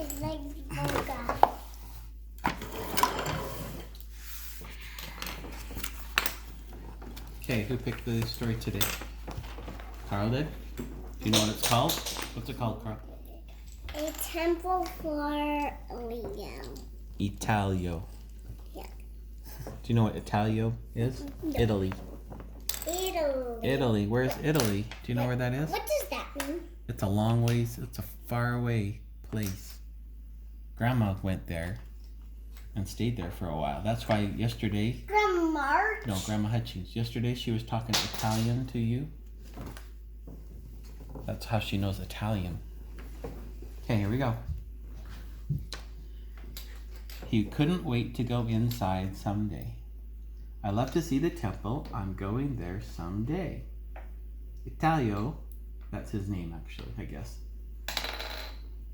It's like yoga. Okay, who picked the story today? Carl did? Do you know what it's called? What's it called, Carl? A Temple for Italo. Yeah. Do you know what Italio is? No. Italy. Italy. Italy. Where's Italy? Do you know where that is? What does that mean? It's a long ways. It's a far away place. Grandma went there and stayed there for a while. That's why yesterday... Grandma? No, Grandma Hutchings. Yesterday she was talking Italian to you. That's how she knows Italian. Okay, here we go. He couldn't wait to go inside someday. I love to see the temple. I'm going there someday. Italio, that's his name actually, I guess,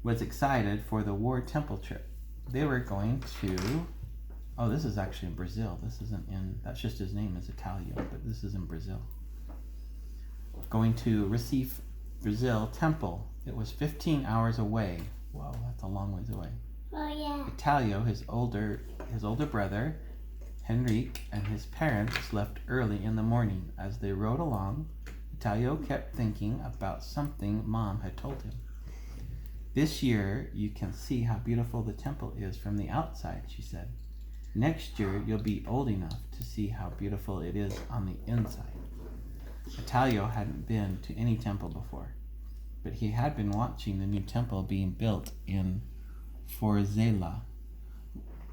was excited for the war temple trip. They were going to, oh, this is actually in Brazil. This isn't in, that's just his name is Italio, but this is in Brazil. Going to Recife, Brazil temple. It was 15 hours away. Whoa, that's a long ways away. Oh, yeah. Italio, his older brother, Henrique, and his parents left early in the morning. As they rode along, Italio kept thinking about something Mom had told him. This year, you can see how beautiful the temple is from the outside, she said. Next year, you'll be old enough to see how beautiful it is on the inside. Italio hadn't been to any temple before, but he had been watching the new temple being built in Forziella,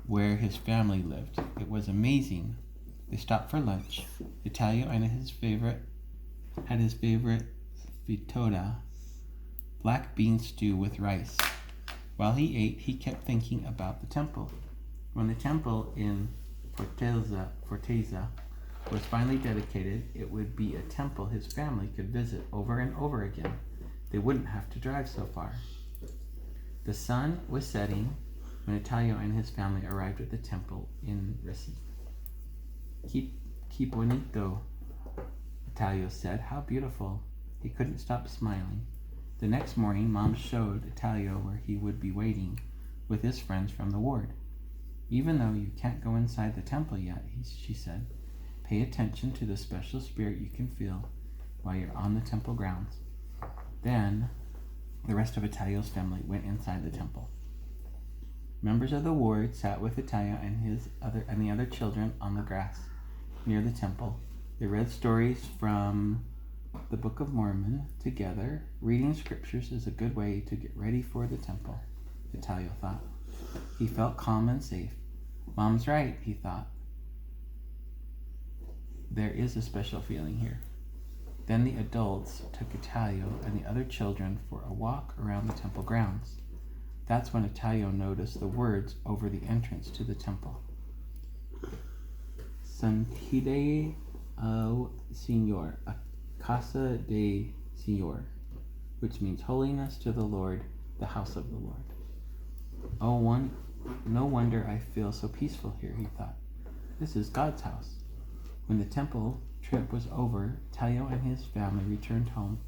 where his family lived. It was amazing. They stopped for lunch. Italio and his favorite frittura, black bean stew with rice. While he ate, he kept thinking about the temple. When the temple in Forteza was finally dedicated, it would be a temple his family could visit over and over again. They wouldn't have to drive so far. The sun was setting when Italio and his family arrived at the temple in Recife. Que bonito, Italio said. How beautiful. He couldn't stop smiling. The next morning, Mom showed Italio where he would be waiting with his friends from the ward. Even though you can't go inside the temple yet, she said, pay attention to the special spirit you can feel while you're on the temple grounds. Then, the rest of Italio's family went inside the temple. Members of the ward sat with Italio and the other children on the grass near the temple. They read stories from the Book of Mormon together. Reading scriptures is a good way to get ready for the temple, Italio thought. He felt calm and safe. Mom's right, he thought. There is a special feeling here. Then the adults took Italio and the other children for a walk around the temple grounds. That's when Italio noticed the words over the entrance to the temple. Santidade ao Senhor, a casa de Senhor, which means holiness to the Lord, the house of the Lord. Oh, no wonder I feel so peaceful here, he thought. This is God's house. When the temple trip was over, Italio and his family returned home.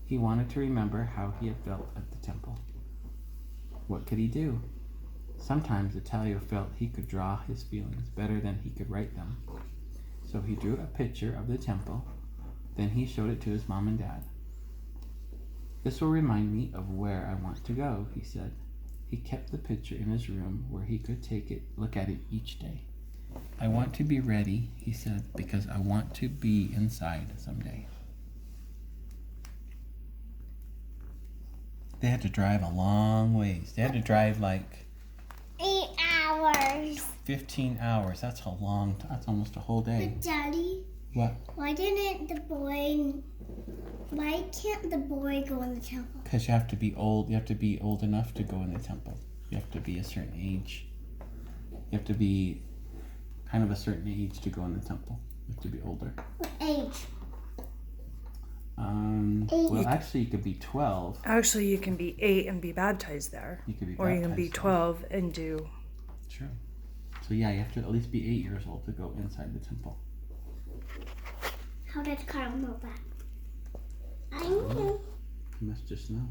He wanted to remember how he had felt at the temple. What could he do? Sometimes Italio felt he could draw his feelings better than he could write them. So he drew a picture of the temple. Then he showed it to his mom and dad. This will remind me of where I want to go, he said. He kept the picture in his room where he could look at it each day. I want to be ready, he said, because I want to be inside someday. They had to drive a long ways. They had to drive like 8 hours. 15 hours. That's almost a whole day. But Daddy, What? why can't the boy go in the temple? Because you have to be old. You have to be old enough to go in the temple. You have to be a certain age. You have to be kind of a certain age to go in the temple. You have to be older. What age? Well, actually, you could be 12. Actually, you can be 8 and be baptized there. You could be or you can be baptized 12 and do... True. So yeah, you have to at least be 8 years old to go inside the temple. How did Carl know that? I knew. You must just know.